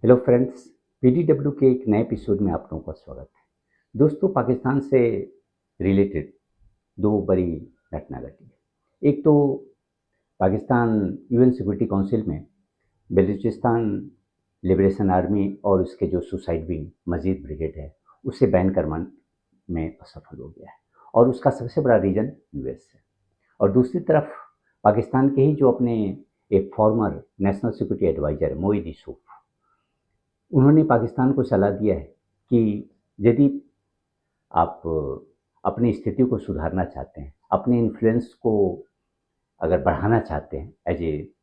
Hello friends, PDW के एक नए एपिसोड में आप लोगों का स्वागत है। दोस्तों, पाकिस्तान से रिलेटेड दो बड़ी घटना घटी है। एक तो पाकिस्तान यूएन सिक्योरिटी काउंसिल में बलूचिस्तान लिबरेशन आर्मी और उसके जो सुसाइड विंग मजीद ब्रिगेड है, उसे बैन करवाने में असफल हो गया है और उसका सबसे बड़ा रीजन यूएस है। और दूसरी तरफ पाकिस्तान के ही जो अपने एक former national security adviser Moeed Yusuf, उन्होंने पाकिस्तान को सलाह दिया है कि यदि आप अपनी स्थिति को सुधारना चाहते हैं, अपने इन्फ्लुएंस को अगर बढ़ाना चाहते हैं एज ए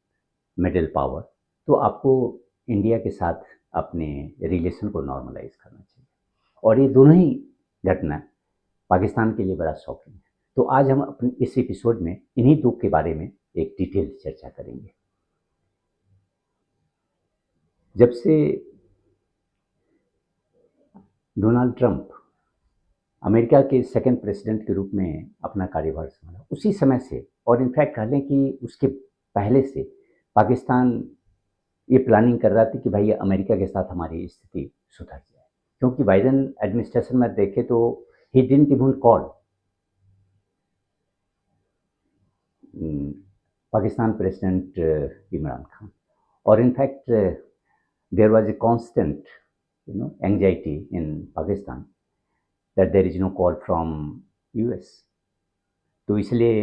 मिडिल पावर, तो आपको इंडिया के साथ अपने रिलेशन को नॉर्मलाइज करना चाहिए। और ये दोनों ही घटना पाकिस्तान के लिए बड़ा शॉकिंग है। तो आज हम अपने इस एपिसोड में इन्हीं दो के बारे में एक डिटेल चर्चा करेंगे। जब से डोनाल्ड ट्रंप अमेरिका के सेकंड प्रेसिडेंट के रूप में अपना कार्यभार संभाला, उसी समय से और इनफैक्ट कह लें कि उसके पहले से पाकिस्तान ये प्लानिंग कर रहा था कि भाई अमेरिका के साथ हमारी स्थिति सुधर जाए। क्योंकि बाइडेन एडमिनिस्ट्रेशन में देखे तो he didn't even call Pakistan president Imran Khan. और in fact there was a constant anxiety in Pakistan that there is no call from US। तो इसलिए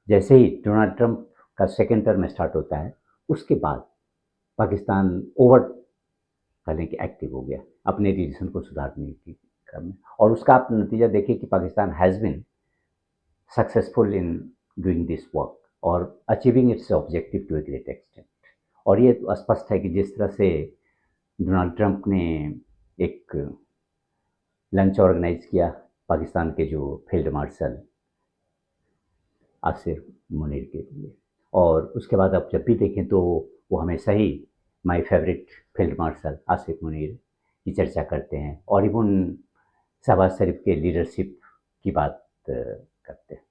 जैसे ही डोनाल्ड ट्रंप का सेकेंड टर्म स्टार्ट होता है, उसके बाद पाकिस्तान ओवर कहने कि एक्टिव हो गया अपने रिलेशन को सुधारने की क्रम में। और उसका आप नतीजा देखिए कि Pakistan has been successful in doing this work और achieving its objective to a great extent. और ये तो स्पष्ट है कि जिस तरह से डोनाल्ड ट्रंप ने एक लंच ऑर्गेनाइज किया पाकिस्तान के जो फील्ड मार्शल आसिफ मुनीर के लिए, और उसके बाद आप जब भी देखें तो वो हमेशा ही my favourite field marshal Asif Munir की चर्चा करते हैं और इवन शहबाज शरीफ के लीडरशिप की बात करते हैं।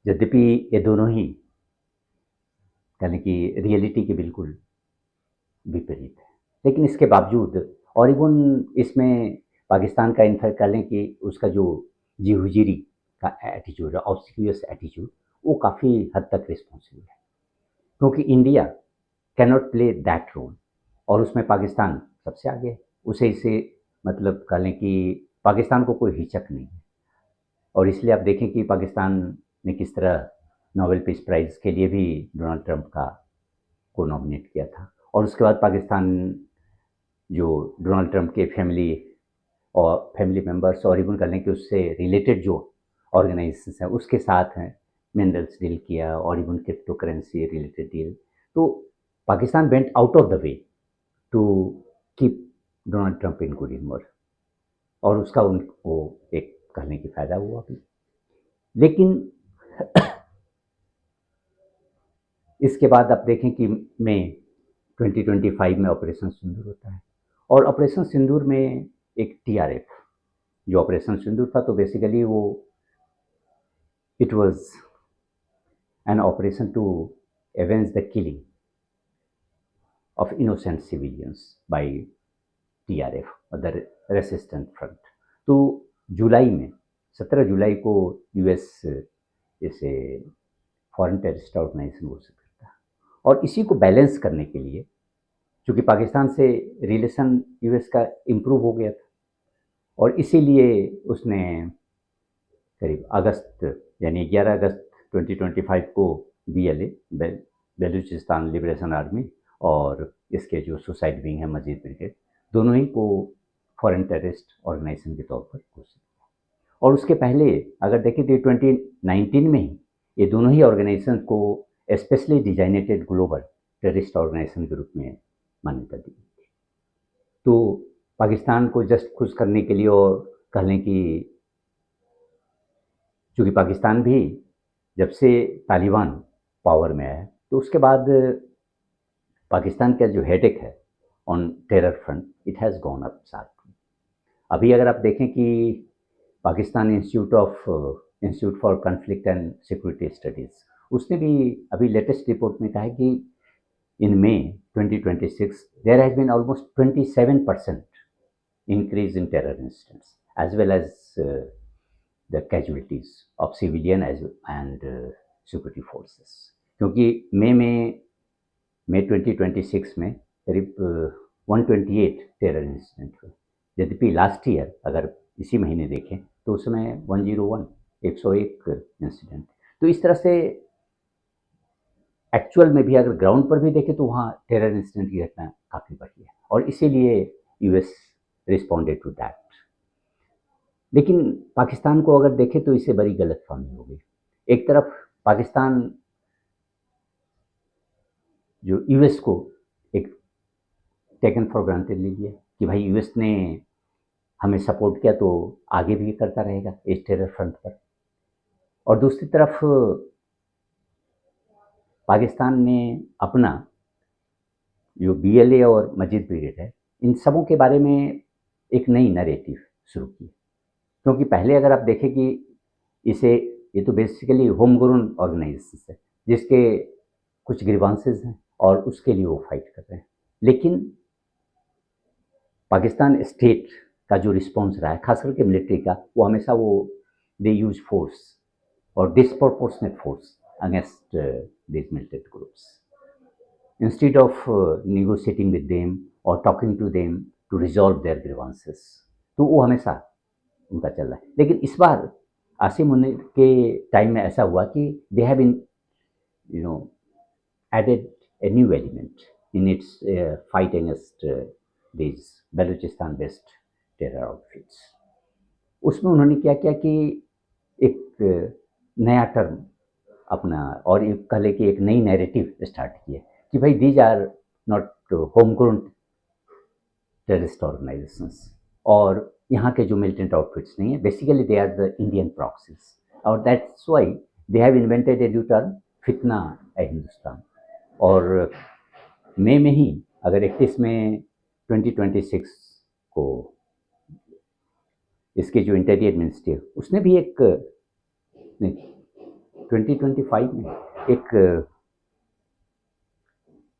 यद्यपि ये दोनों ही यानी कि रियलिटी के बिल्कुल विपरीत है, लेकिन इसके बावजूद और इवन इसमें पाकिस्तान का इनफैक्ट कह लें कि उसका जो जी हुजूरी का एटीट्यूड है, ऑब्सिक्यूअस एटीट्यूड, वो काफ़ी हद तक रिस्पॉन्सिबल है। क्योंकि India can not play that role और उसमें पाकिस्तान सबसे आगे है। उसे इसे मतलब कह लें कि पाकिस्तान को कोई हिचक नहीं है। और इसलिए आप देखें कि पाकिस्तान ने किस तरह नोबेल पीस प्राइज़ के लिए भी डोनाल्ड ट्रंप का को नॉमिनेट किया था। और उसके बाद पाकिस्तान जो डोनाल्ड ट्रंप के फैमिली मेंबर्स और इवन कर लें कि उससे रिलेटेड जो ऑर्गेनाइजेशंस हैं उसके साथ हैं मिनरल्स डील किया और even crypto currency related deal. तो Pakistan went out of the way to keep Donald Trump in good humour और उसका उनको एक कहने की फ़ायदा हुआ भी। लेकिन इसके बाद आप देखें कि मई 2025 में ऑपरेशन सिंदूर होता है और ऑपरेशन सिंदूर में एक टीआरएफ जो ऑपरेशन सिंदूर था, तो बेसिकली वो it was an operation to avenge the killing of innocent civilians by TRF और द रेसिस्टेंट फ्रंट। तो जुलाई में 17 जुलाई को यूएस इसे फॉरेन टेररिस्ट ऑर्गेनाइजेशन घोषित करता है और इसी को बैलेंस करने के लिए, चूँकि पाकिस्तान से रिलेशन यूएस का इम्प्रूव हो गया था और इसीलिए उसने करीब अगस्त यानी 11 अगस्त 2025 को बीएलए बलूचिस्तान लिबरेशन आर्मी और इसके जो सुसाइड विंग है मजीद ब्रिगेड, दोनों ही को फॉरेन टेररिस्ट ऑर्गेनाइजेशन के तौर पर घोषित किया। और उसके पहले अगर देखें तो 2019 में ही ये दोनों ही ऑर्गेनाइजेशन को specially designated global terrorist organisation के रूप में मान्यता दी गई थी। तो पाकिस्तान को जस्ट खुश करने के लिए और कह लें कि चूँकि पाकिस्तान भी जब से तालिबान पावर में आया तो उसके बाद पाकिस्तान का जो हेडेक है on terror front it has gone up sharply. अभी अगर आप देखें कि Pakistan institute for conflict and security studies, उसने भी अभी लेटेस्ट रिपोर्ट में कहा है कि in May 2026, there has been almost 27% increase in terror incidents, as well as the casualties of civilian as and security forces. क्योंकि मई 2026 में करीब 128 टेरर इंसिडेंट हुए, यद्यपि लास्ट ईयर अगर इसी महीने देखें तो उसमें 101 101 इंसिडेंट। तो इस तरह से एक्चुअल में भी अगर ग्राउंड पर भी देखें तो वहाँ टेरर इंसिडेंट की घटना काफ़ी बढ़ी है, और इसीलिए यूएस रिस्पॉन्डेड टू दैट। लेकिन पाकिस्तान को अगर देखें तो इससे बड़ी गलतफहमी हो गई। एक तरफ पाकिस्तान जो यूएस को एक टेकन फॉर ग्रांटेड ले लिया कि भाई यूएस ने हमें सपोर्ट किया तो आगे भी करता रहेगा इस टेरर फ्रंट पर, और दूसरी तरफ पाकिस्तान ने अपना जो बीएलए और मस्जिद ब्रिगेड है, इन सबों के बारे में एक नई नैरेटिव शुरू की। क्योंकि पहले अगर आप देखें कि ये तो बेसिकली होम ग्रोन ऑर्गेनाइजेशन है जिसके कुछ ग्रीवांसेस हैं और उसके लिए वो फाइट कर रहे हैं। लेकिन पाकिस्तान स्टेट का जो रिस्पॉन्स रहा है, खास करके मिलिट्री का, वो हमेशा दे यूज फोर्स और disproportionate force against these militant groups instead of negotiating with them or talking to them to resolve their grievances। तो वो हमेशा उनका चल रहा है। लेकिन इस बार आसिम मुनीर के टाइम में ऐसा हुआ कि they have added a new element in its fight against these Balochistan based terror outfits. उसमें उन्होंने क्या किया कि एक नया टर्म अपना और एक कह ले कि एक नई नैरेटिव स्टार्ट की है कि भाई these are not home grown terrorist organisations, और यहाँ के जो मिलिटेंट आउटफिट्स नहीं है, basically they are the Indian proxies, और that's why they have invented a new term Fitna e Hindustan. और मई में ही अगर 31 में 2026 को इसके जो इंटीरियर मिनिस्टर उसने भी एक 2025 में एक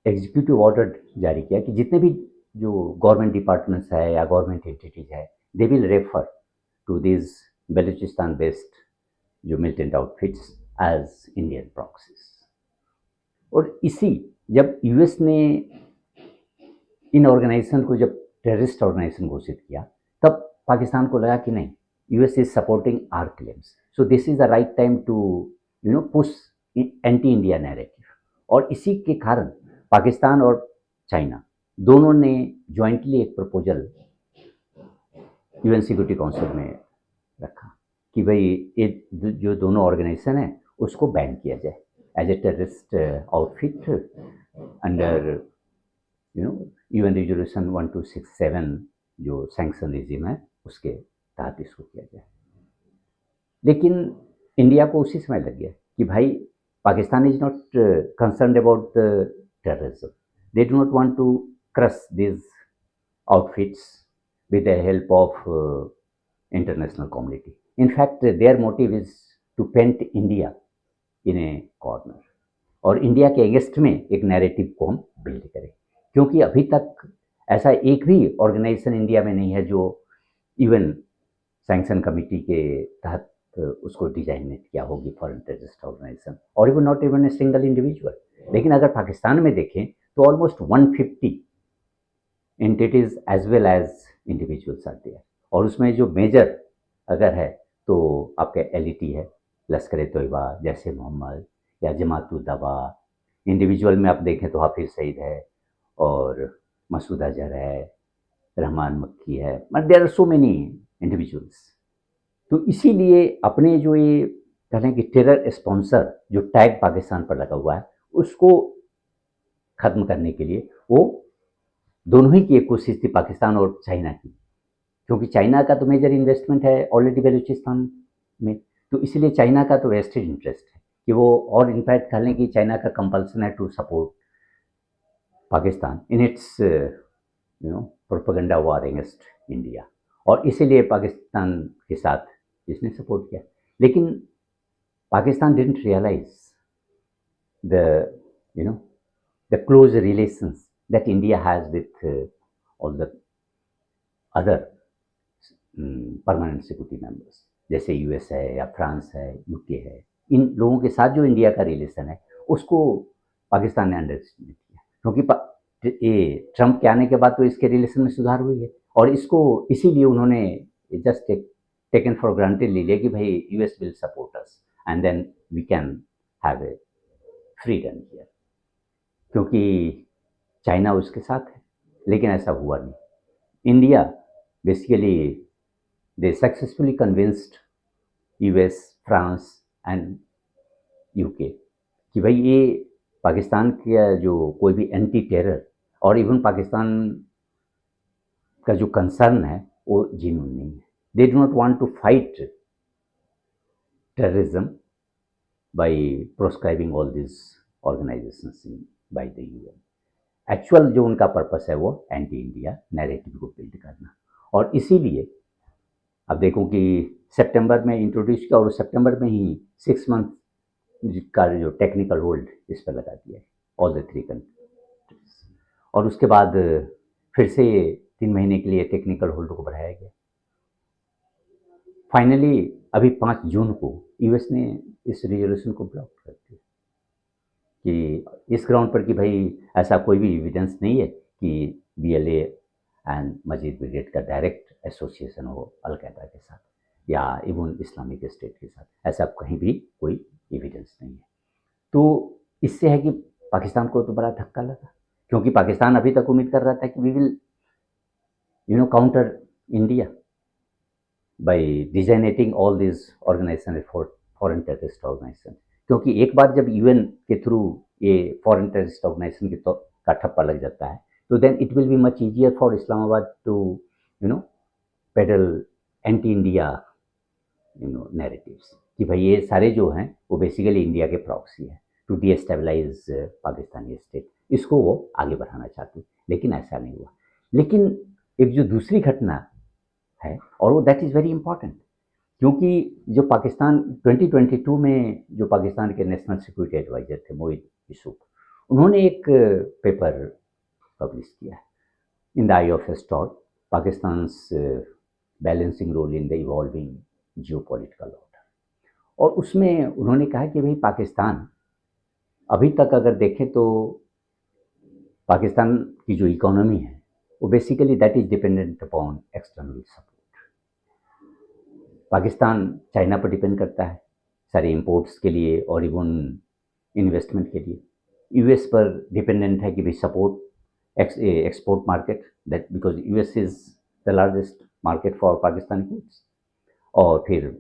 एग्जीक्यूटिव ऑर्डर जारी किया कि जितने भी जो गवर्नमेंट डिपार्टमेंट्स है या गवर्नमेंट एंटिटीज है, they will refer to this Balochistan based जो militant outfits as Indian proxies. और इसी जब यूएस ने इन ऑर्गेनाइजेशन को जब टेररिस्ट ऑर्गेनाइजेशन घोषित किया, तब पाकिस्तान को लगा कि नहीं, US is supporting our claims, so this is the right time to push anti India narrative. और इसी के कारण पाकिस्तान और चाइना दोनों ने ज्वाइंटली एक प्रपोजल यूएन सिक्योरिटी काउंसिल में रखा कि भाई ये जो दोनों ऑर्गेनाइजेशन है उसको बैन किया जाए as a terrorist outfit under UN resolution 1267 जो सैंक्शन रिजीम है उसके तहत इसको किया जाए। लेकिन इंडिया को उसी समय लग गया कि भाई Pakistan is not concerned about the terrorism, they do not want to crush this outfits with the help of international community. In fact, their motive is to paint India in a corner और India के against में एक narrative को हम build करें, क्योंकि अभी तक ऐसा एक भी ऑर्गेनाइजेशन इंडिया में नहीं है जो इवन सैंक्शन कमिटी के तहत उसको डिजाइनेट किया होगी फॉरेन टेररिस्ट ऑर्गेनाइजेशन, और even not even a single individual. लेकिन अगर पाकिस्तान में देखें तो almost 150 entities as well as individuals आते हैं, और उसमें जो मेजर अगर है तो आपका एलईटी है, लश्कर तोयबा, जैसे मोहम्मद या जमात उद दवा। इंडिविजुअल में आप देखें तो हाफिज सईद है और मसूद अजहर है, रहमान मक्की है, but there are so many individuals. तो इसीलिए अपने जो ये कहें कि टेरर स्पॉन्सर जो टैग पाकिस्तान पर लगा हुआ है उसको ख़त्म करने के लिए वो दोनों ही की एक कोशिश थी, पाकिस्तान और चाइना की, क्योंकि चाइना का तो मेजर इन्वेस्टमेंट है ऑलरेडी बलूचिस्तान में, तो इसलिए चाइना का तो वेस्टेड इंटरेस्ट है कि वो, और इनफैक्ट कह लें कि चाइना का कंपल्सन है to support Pakistan in its propaganda war against India, और इसीलिए पाकिस्तान के साथ इसने सपोर्ट किया। लेकिन Pakistan didn't realise the the close relations that India has with all the other permanent security members, जैसे यूएस है या फ्रांस है, यूके है, इन लोगों के साथ जो इंडिया का रिलेशन है उसको पाकिस्तान ने अंडरएस्टिमेट किया, क्योंकि ये ट्रंप के आने के बाद तो इसके रिलेशन में सुधार हुई है, और इसको इसीलिए उन्होंने जस्ट टेकन फॉर ग्रांटेड ले लिया कि भाई US will support us and then we can have a freedom here, क्योंकि चाइना उसके साथ है। लेकिन ऐसा हुआ नहीं। India basically they successfully convinced US, France and UK कि भाई ये पाकिस्तान का जो कोई भी एंटी टेरर और इवन पाकिस्तान का जो कंसर्न है वो जेन्युइन नहीं है। They do not want to fight terrorism by proscribing all this organisations by the UN. Actual जो उनका पर्पस है वो एंटी इंडिया नैरेटिव को बिल्ड करना, और इसीलिए अब देखो कि सितंबर में इंट्रोड्यूस किया और सितंबर में ही 6 मंथ का जो टेक्निकल होल्ड इस पर लगा दिया है ऑल द 3 कंट्रीज, और उसके बाद फिर से 3 महीने के लिए टेक्निकल होल्ड को बढ़ाया गया। फाइनली अभी 5 जून को यूएस ने इस रेजोल्यूशन को ब्लॉक कर दिया कि इस ग्राउंड पर कि भाई ऐसा कोई भी एविडेंस नहीं है कि बीएलए एंड मजीद ब्रिगेड का डायरेक्ट एसोसिएशन हो अलकायदा के साथ या इवन इस्लामिक स्टेट के साथ, ऐसा कहीं भी कोई एविडेंस नहीं है। तो इससे है कि पाकिस्तान को तो बड़ा धक्का लगा, क्योंकि पाकिस्तान अभी तक उम्मीद कर रहा था कि we will counter India by designating all this organisation foreign terrorist organisation, क्योंकि एक बार जब यूएन के थ्रू ये फॉरेन टेररिस्ट ऑर्गेनाइजेशन का ठप्पा लग जाता है तो then it will be much easier for Islamabad to peddle anti India narratives कि भाई ये सारे जो हैं वो बेसिकली इंडिया के प्रॉक्सी है टू डीएस्टेबलाइज पाकिस्तानी स्टेट, इसको वो आगे बढ़ाना चाहते, लेकिन ऐसा नहीं हुआ। लेकिन एक जो दूसरी घटना है और वो दैट इज़ वेरी इंपॉर्टेंट, क्योंकि जो पाकिस्तान 2022 में जो पाकिस्तान के नेशनल सिक्योरिटी एडवाइजर थे मोहित यूसुफ, उन्होंने एक पेपर पब्लिश किया है in the eye of a storm, Pakistan's balancing role in the evolving geopolitical order, और उसमें उन्होंने कहा कि भाई पाकिस्तान अभी तक अगर देखें तो पाकिस्तान की जो इकोनॉमी है वो basically that is dependent upon external support. Pakistan China पर डिपेंड करता है सारे इंपोर्ट्स के लिए और इवन इन्वेस्टमेंट के लिए, यूएस पर डिपेंडेंट है कि भाई support export market, that because US is the largest market for Pakistan goods, और फिर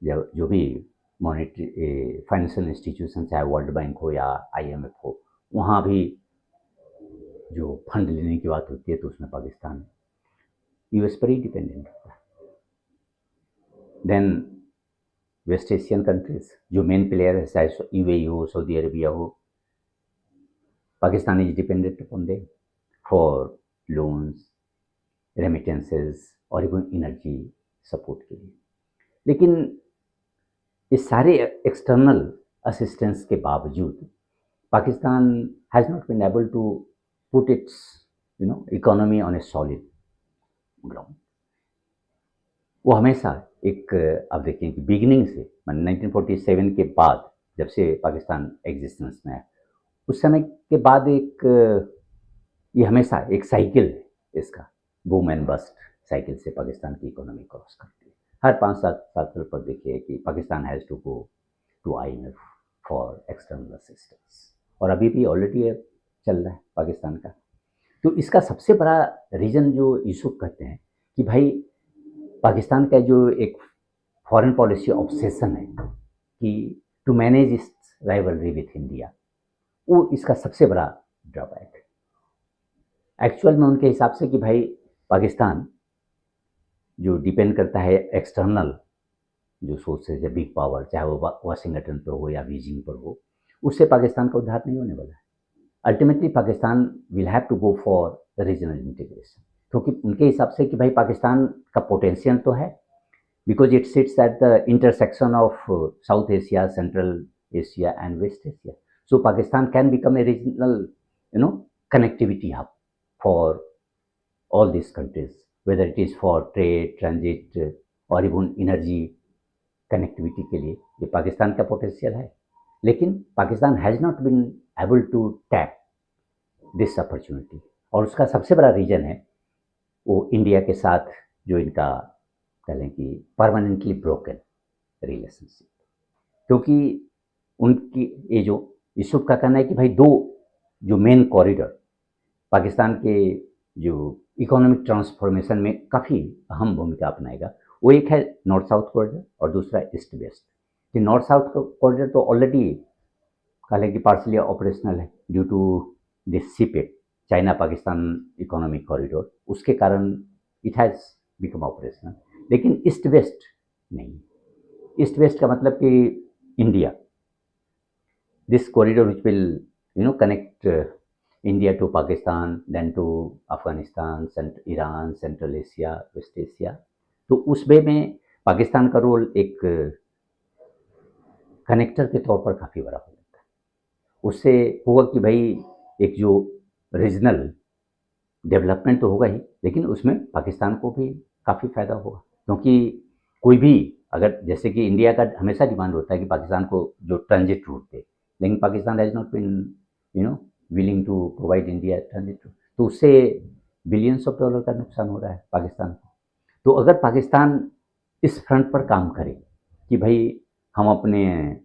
जो भी मॉनेटरी फाइनेंशियल इंस्टीट्यूशन चाहे वर्ल्ड बैंक हो या आईएमएफ हो, वहाँ भी जो फंड लेने की बात होती है तो उसमें पाकिस्तान यूएस पर ही डिपेंडेंट होता है। देन वेस्ट एशियन कंट्रीज जो मेन प्लेयर है, चाहे यूएई हो, सऊदी अरबिया हो, Pakistan is dependent upon them for loans, remittances और इवन एनर्जी सपोर्ट के लिए। लेकिन ये सारे एक्सटर्नल असिस्टेंस के बावजूद Pakistan has not been able to put its economy on a solid ground. वो हमेशा एक, अब देखें कि बिगिनिंग से 1947 के बाद जब से पाकिस्तान एग्जिस्टेंस में है उस समय के बाद एक ये हमेशा एक साइकिल है इसका, बूम एंड बस्ट साइकिल से पाकिस्तान की इकोनॉमी क्रॉस करती है। हर 5-7 साल पर देखिए कि Pakistan has to go to IMF for external assistance, और अभी भी ऑलरेडी चल रहा है पाकिस्तान का। तो इसका सबसे बड़ा रीज़न जो यूसुफ कहते हैं कि भाई पाकिस्तान का जो एक फॉरेन पॉलिसी ऑब्सेशन है कि टू मैनेज इस राइवलरी विथ इंडिया, वो इसका सबसे बड़ा ड्रॉबैक है। एक्चुअल में उनके हिसाब से कि भाई पाकिस्तान जो डिपेंड करता है एक्सटर्नल जो सोर्सेज है, बिग पावर, चाहे वो वाशिंगटन पर हो या बीजिंग पर हो, उससे पाकिस्तान का उद्धार नहीं होने वाला है। Ultimately Pakistan will have to go for regional integration, क्योंकि उनके हिसाब से कि भाई पाकिस्तान का पोटेंशियल तो है, because it sits at the intersection of South Asia, Central Asia and West Asia, so Pakistan can become a regional connectivity hub for all these countries, whether it is for trade, transit और even energy connectivity के लिए ये पाकिस्तान का potential है, लेकिन Pakistan has not been able to tap this opportunity. और उसका सबसे बड़ा रीज़न है वो इंडिया के साथ जो इनका कह लें कि परमानेंटली ब्रोकन रिलेशनशिप, क्योंकि उनकी ये जो यूसुफ का कहना है कि भाई दो जो मेन कॉरिडोर पाकिस्तान के जो इकोनॉमिक ट्रांसफॉर्मेशन में काफ़ी अहम भूमिका अपनाएगा, वो एक है नॉर्थ साउथ कॉरिडोर और दूसरा ईस्ट वेस्ट। कि नॉर्थ साउथ कॉरिडोर तो ऑलरेडी कह लें कि पार्सली ऑपरेशनल है due to this CPEC China Pakistan economic corridor, उसके कारण इट हैज़ बिकम ऑपरेशनल। लेकिन ईस्ट वेस्ट नहीं। ईस्ट वेस्ट का मतलब कि India, this corridor which will connect India to Pakistan, then to Afghanistan, Iran, Central Asia, West Asia. तो उस वे में पाकिस्तान का रोल एक कनेक्टर के तौर पर काफ़ी बड़ा हो जाता है। उससे होगा कि भाई एक जो रीजनल डेवलपमेंट तो होगा ही, लेकिन उसमें पाकिस्तान को भी काफ़ी फ़ायदा होगा, क्योंकि कोई भी अगर जैसे कि इंडिया का हमेशा डिमांड होता है कि पाकिस्तान को जो ट्रांजिट रूट दे, लेकिन Pakistan has not been willing to provide India transit route, तो उससे बिलियंस ऑफ डॉलर का नुकसान हो रहा है पाकिस्तान को। तो अगर पाकिस्तान इस फ्रंट पर काम करे कि भाई हम अपने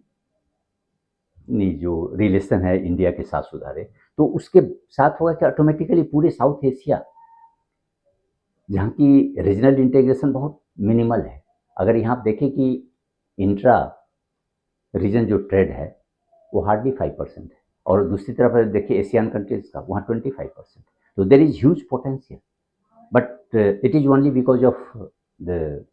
जो रिलेशन है इंडिया के साथ सुधारे, तो उसके साथ होगा कि ऑटोमेटिकली पूरे साउथ एशिया जहाँ की रीजनल इंटीग्रेशन बहुत मिनिमल है। अगर यहाँ आप देखें कि इंट्रा रीजन जो ट्रेड है वो हार्डली 5% है, और दूसरी तरफ देखिए एशियन कंट्रीज का वहाँ 25%। तो there is huge potential, but it is only because of the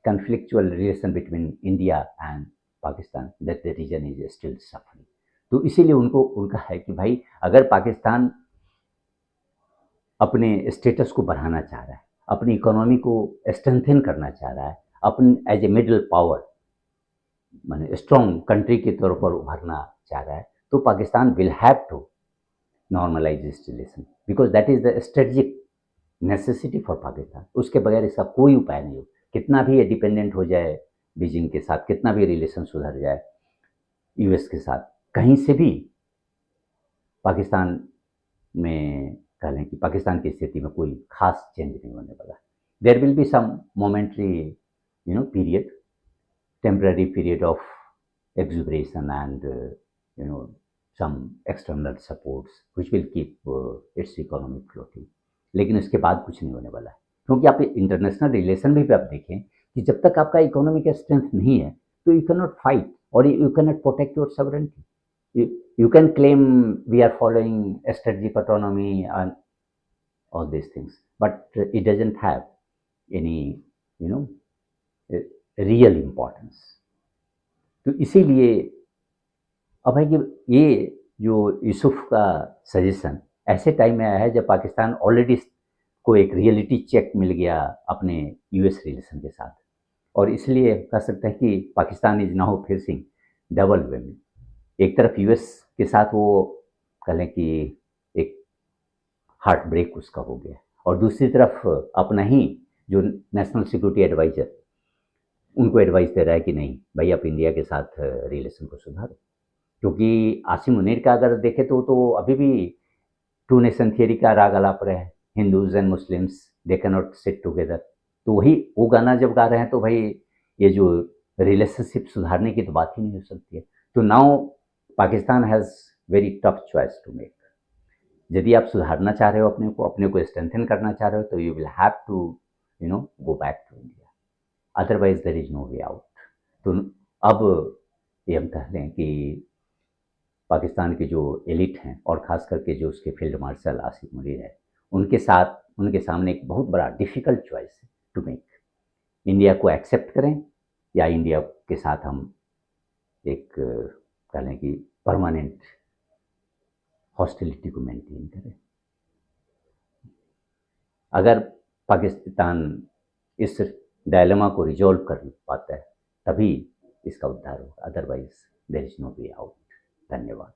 conflictual relation between India and Pakistan that the region is still suffering। तो इसीलिए उनका है कि भाई अगर पाकिस्तान अपने स्टेटस को बढ़ाना चाह रहा है, अपनी इकोनॉमी को स्ट्रेंथन करना चाह रहा है, अपन एज ए मिडिल पावर माने स्ट्रॉन्ग कंट्री के तौर पर उभरना चाह रहा है, तो Pakistan will have to normalise this relation because that is the strategic necessity for Pakistan. उसके बगैर इसका कोई उपाय नहीं हो। कितना भी ये डिपेंडेंट हो जाए बीजिंग के साथ, कितना भी रिलेशन सुधर जाए यूएस के साथ, कहीं से भी पाकिस्तान में कह लें कि पाकिस्तान की स्थिति में कोई खास चेंज नहीं होने वाला। There will be some momentary period, temporary period of exuberation and some external supports which will keep its economy floating, लेकिन इसके बाद कुछ नहीं होने वाला है। क्योंकि आप इंटरनेशनल रिलेशन में भी आप देखें कि जब तक आपका इकोनॉमी का स्ट्रेंथ नहीं है तो यू कैन नॉट फाइट और you can not protect your sovereignty. You can claim we are following strategic autonomy and all this things, but it doesn't have any real importance. तो इसीलिए अब है कि ये जो यूसुफ का सजेशन ऐसे टाइम में आया है जब पाकिस्तान ऑलरेडी को एक रियलिटी चेक मिल गया अपने यूएस रिलेशन के साथ, और इसलिए कह सकते हैं कि Pakistan is now facing double wave. एक तरफ यूएस के साथ वो कह लें कि एक हार्ट ब्रेक उसका हो गया, और दूसरी तरफ अपना ही जो नेशनल सिक्योरिटी एडवाइजर उनको एडवाइस दे रहा है कि नहीं भाई आप इंडिया के साथ रिलेशन को सुधारो। क्योंकि आसिम मुनीर का अगर देखें तो अभी भी टू नेशन थियरी का राग अलाप रहे हैं, Hindus and Muslims they can not sit together. तो वही वो गाना जब गा रहे हैं तो भाई ये जो रिलेशनशिप सुधारने की तो बात ही नहीं हो सकती है। तो now Pakistan has very tough choice to make. यदि आप सुधारना चाह रहे हो अपने को स्ट्रेंथन करना चाह रहे हो, तो you will have to go back to India, otherwise there is no way out. तो अब ये हम कह लें कि पाकिस्तान के जो एलिट हैं और ख़ास करके जो उसके फील्ड मार्शल आसिफ मुनीर है, उनके सामने एक बहुत बड़ा डिफ़िकल्ट चॉइस है टू मेक। इंडिया को एक्सेप्ट करें या इंडिया के साथ हम एक कह लें कि परमानेंट हॉस्टिलिटी को मेंटेन करें। अगर पाकिस्तान इस डायलेमा को रिजॉल्व कर पाता है तभी इसका उद्धार होगा, otherwise there is no way out. धन्यवाद।